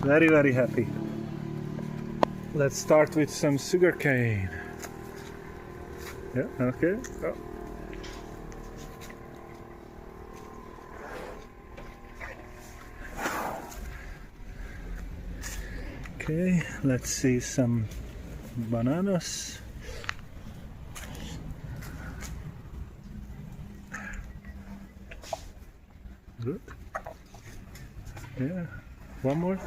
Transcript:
Very, very happy. Let's start with some sugarcane. Yeah, okay. Oh. Okay, let's see some bananas. Good. Yeah, one more.